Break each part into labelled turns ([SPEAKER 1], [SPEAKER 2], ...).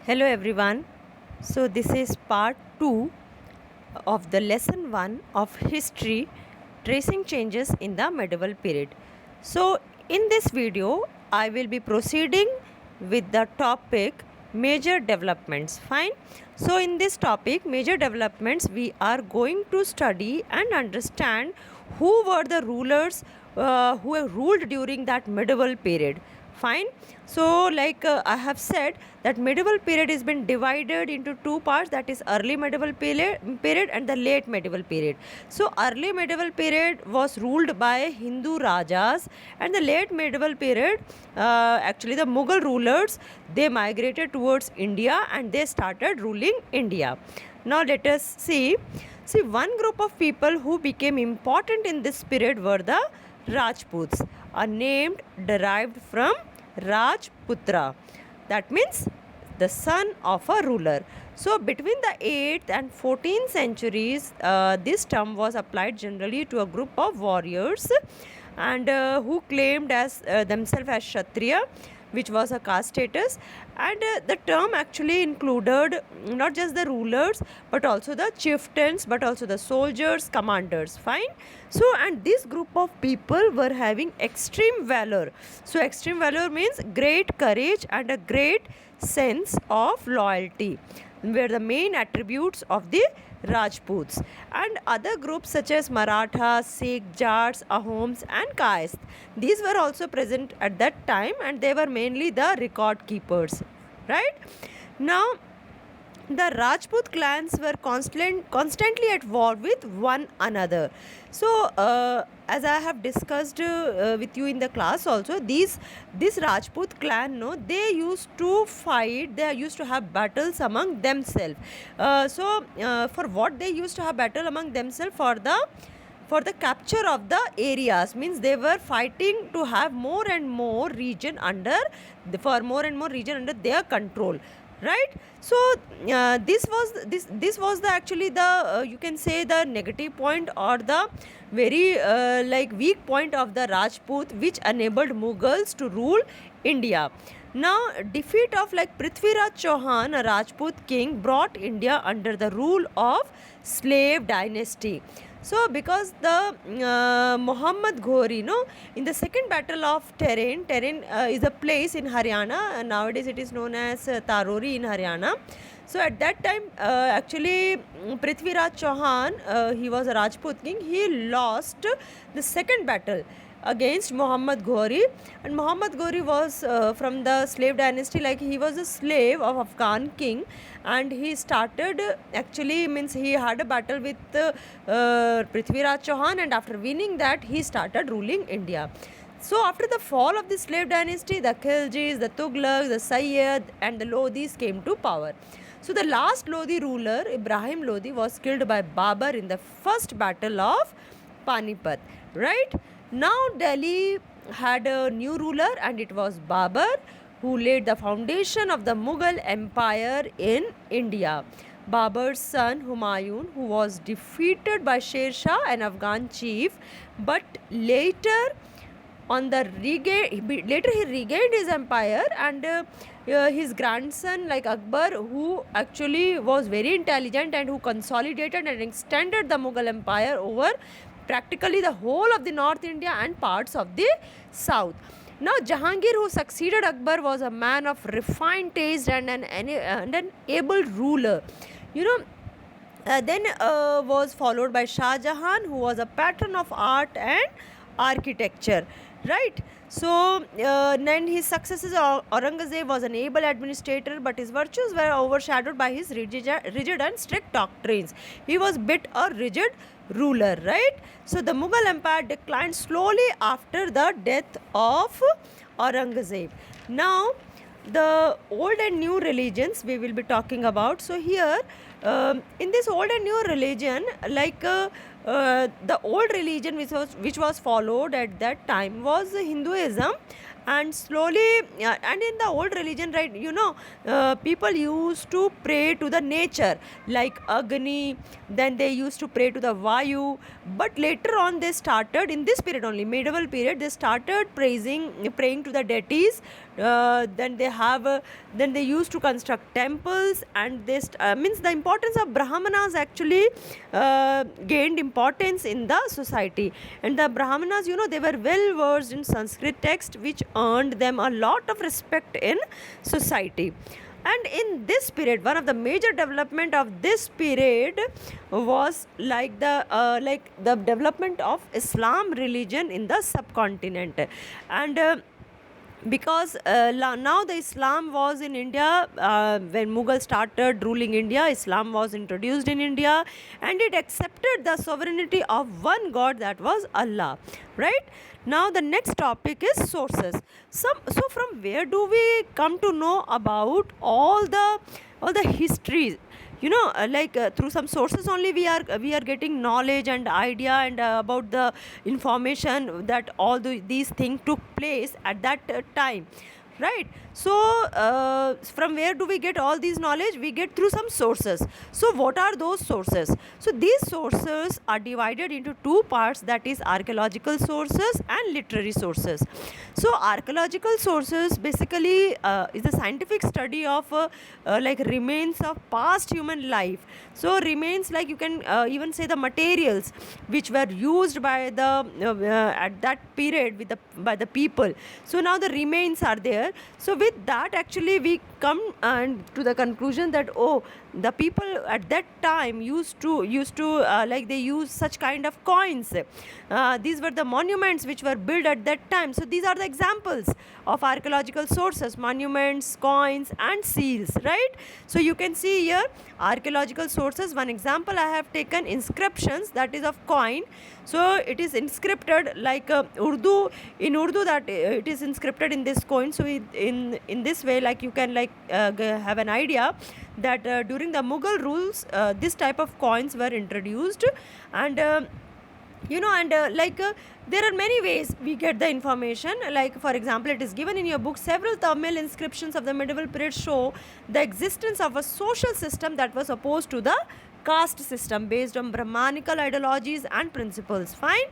[SPEAKER 1] Hello everyone. So this is part 2 of the lesson 1 of history tracing changes in the medieval period. So in this video I will be proceeding with the topic major developments. Fine. So in this topic major developments we are going to study and understand who were the rulers who ruled during that medieval period. Fine. So I have said that medieval period has been divided into two parts, that is early medieval period and the late medieval period. So early medieval period was ruled by Hindu rajas, and the late medieval period, actually the Mughal rulers, they migrated towards India and they started ruling India. Now let us see one group of people who became important in this period were the Rajputs, a name derived from Rajputra, that means the son of a ruler. So between the 8th and 14th centuries, this term was applied generally to a group of warriors and who claimed as themselves as Kshatriya, which was a caste status, and the term actually included not just the rulers but also the chieftains, but also the soldiers, commanders. Fine. So and this group of people were having extreme valor. So extreme valor means great courage and a great sense of loyalty were the main attributes of the Rajputs. And other groups such as Marathas, Sikh, Jats, Ahoms and Kaist, these were also present at that time, and they were mainly the record keepers, right? Now the Rajput clans were constantly at war with one another. So, as I have discussed with you in the class also, this Rajput clan, no, they used to fight. They used to have battles among themselves. For what they used to have battle among themselves, for the capture of the areas, means they were fighting to have more and more region under their control, right? So this was the actually the you can say the negative point or the very weak point of the Rajput, which enabled Mughals to rule India. Now defeat of Prithviraj Chauhan, a Rajput king, brought India under the rule of slave dynasty. So because the Muhammad Ghori, no, in the second battle of Terrain is a place in Haryana, and nowadays it is known as Tarori in Haryana. So at that time, Prithviraj Chauhan, he was a Rajput king. He lost the second battle against Muhammad Ghori, and Muhammad Ghori was from the slave dynasty, like he was a slave of Afghan king, and he started actually means he had a battle with Prithviraj Chauhan, and after winning that he started ruling India. So after the fall of the slave dynasty, the Khiljis, the Tughlaqs, the Sayyid and the Lodhis came to power. So the last Lodhi ruler, Ibrahim Lodhi, was killed by Babur in the first battle of Panipat, right? Now Delhi had a new ruler, and it was Babur, who laid the foundation of the Mughal Empire in India. Babur's son Humayun, who was defeated by Sher Shah, an Afghan chief, but later he regained his empire, and his grandson Akbar, who actually was very intelligent and who consolidated and extended the Mughal empire over practically the whole of the North India and parts of the South. Now Jahangir, who succeeded Akbar, was a man of refined taste and an able ruler. Then was followed by Shah Jahan, who was a patron of art and architecture, right? So then his successor Aurangzeb was an able administrator, but his virtues were overshadowed by his rigid and strict doctrines. He was bit a rigid ruler, right? So the Mughal empire declined slowly after the death of Aurangzeb. Now the old and new religions we will be talking about. So here in this old and new religion, the old religion which was followed at that time was Hinduism, and slowly and in the old religion, right, people used to pray to the nature like Agni, then they used to pray to the Vayu, but later on they started, in this period only, medieval period, they started praying to the deities then they have then they used to construct temples, and this means the importance of brahmanas actually gained importance in the society. And the brahmanas, you know, they were well versed in Sanskrit text, which earned them a lot of respect in society. And in this period, one of the major development of this period was like the development of Islam religion in the subcontinent. And because now the Islam was in India, when Mughal started ruling India, Islam was introduced in India, and it accepted the sovereignty of one God, that was Allah, right? Now the next topic is sources. So from where do we come to know about all the histories? You know, through some sources only we are getting knowledge and idea and about the information that these things took place at that time, right? So from where do we get all these knowledge? We get through some sources. So what are those sources? So these sources are divided into two parts, that is archaeological sources and literary sources. So archaeological sources basically is the scientific study of like remains of past human life. So remains, like you can even say the materials which were used by the at that period by the people. So now the remains are there. So with that actually we come to the conclusion that, oh, the people at that time used to like they use such kind of coins. These were the monuments which were built at that time. So these are the examples of archaeological sources: monuments, coins, and seals, right? So you can see here archaeological sources. One example I have taken: inscriptions, that is of coin. So it is inscripted like Urdu, in Urdu, that it is inscripted in this coin. So in this way, like you can have an idea that during the Mughal rules this type of coins were introduced. And there are many ways we get the information. Like for example, it is given in your book, several Tamil inscriptions of the medieval period show the existence of a social system that was opposed to the caste system based on Brahmanical ideologies and principles. Fine.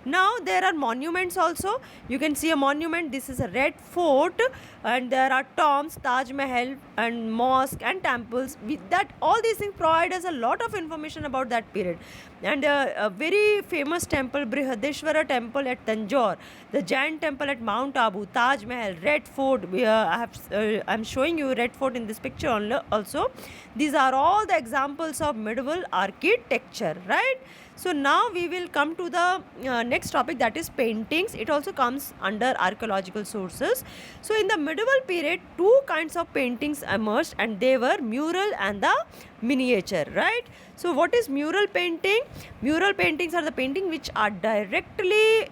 [SPEAKER 1] Now there are monuments also. You can see a monument. This is a red fort, and there are tombs, Taj Mahal, and mosque and temples. That all these things provide us a lot of information about that period. And a very famous temple, Brihadeshwara temple at Tanjore, the Jain temple at Mount Abu, Taj Mahal, red fort. I'm showing you red fort in this picture also. These are all the examples of medieval architecture, right? So now we will come to the next topic, that is paintings. It also comes under archaeological sources. So in the medieval period, two kinds of paintings emerged, and they were mural and the miniature, right? So what is mural painting? Mural paintings are the painting which are directly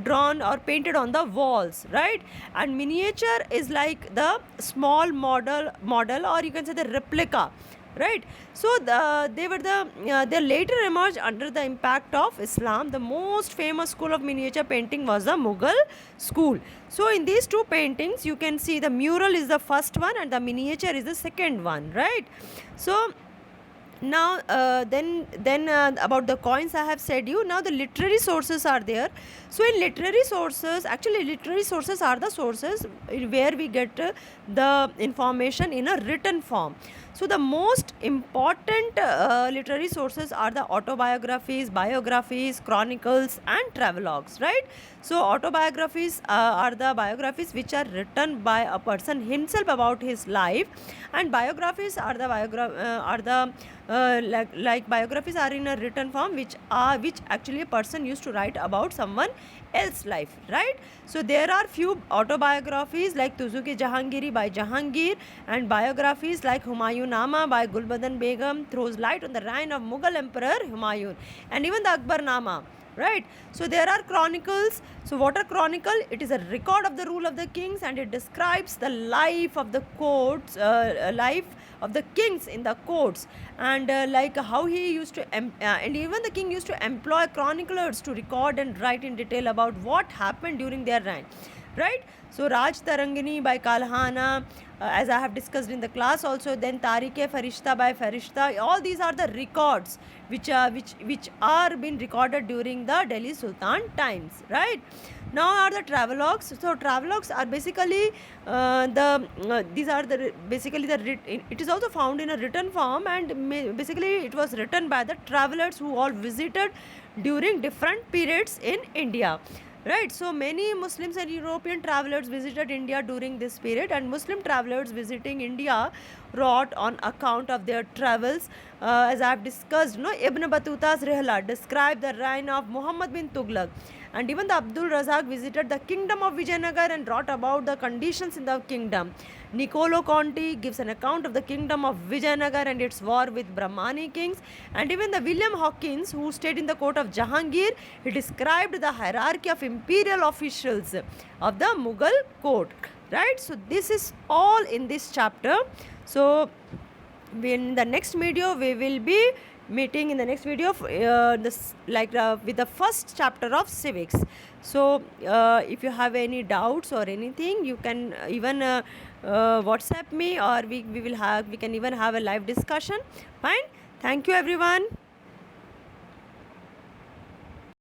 [SPEAKER 1] drawn or painted on the walls, right? And miniature is like the small model, or you can say the replica, right? So they later emerged under the impact of Islam. The most famous school of miniature painting was the Mughal school. So in these two paintings, you can see the mural is the first one and the miniature is the second one, right? So now then about the coins I have said you. Now the literary sources are there. So in literary sources, actually literary sources are the sources where we get the information in a written form. So the most important literary sources are the autobiographies, biographies, chronicles, and travelogues, right? So autobiographies are the biographies which are written by a person himself about his life, and biographies are the biographies are in a written form, which actually a person used to write about someone else's life, right? So there are few autobiographies like Tuzuk-e-Jahangiri by Jahangir, and biographies like Humayun Nama by Gulbadan Begum throws light on the reign of Mughal Emperor Humayun, and even the Akbar Nama, right? So there are chronicles. So what are chronicle? It is a record of the rule of the kings, and it describes the life of the courts, life of the kings in the courts, and like how he used to and even the king used to employ chroniclers to record and write in detail about what happened during their reign, right? So Raj Tarangini by Kalhana, as I have discussed in the class also. Then Tarikh-e Farishta by Farishta. All these are the records which are being recorded during the Delhi Sultan times, right? Now are the travelogues. So travelogues are basically these are the basically it is also found in a written form, and basically it was written by the travelers who all visited during different periods in India. Right, so many Muslims and European travelers visited India during this period, and Muslim travelers visiting India wrote on account of their travels. As I have discussed, Ibn Battuta's Rihla described the reign of Muhammad bin Tughlaq, and even the Abdul Razak visited the kingdom of Vijayanagar and wrote about the conditions in the kingdom. Niccolo Conti gives an account of the kingdom of Vijayanagar and its war with Brahmani kings, and even the William Hawkins, who stayed in the court of Jahangir, he described the hierarchy of imperial officials of the Mughal court. Right, so this is all in this chapter. So in the next video we will be meeting in the next video with the first chapter of civics. So if you have any doubts or anything, you can even WhatsApp me, or we can even have a live discussion. Fine. Thank you everyone.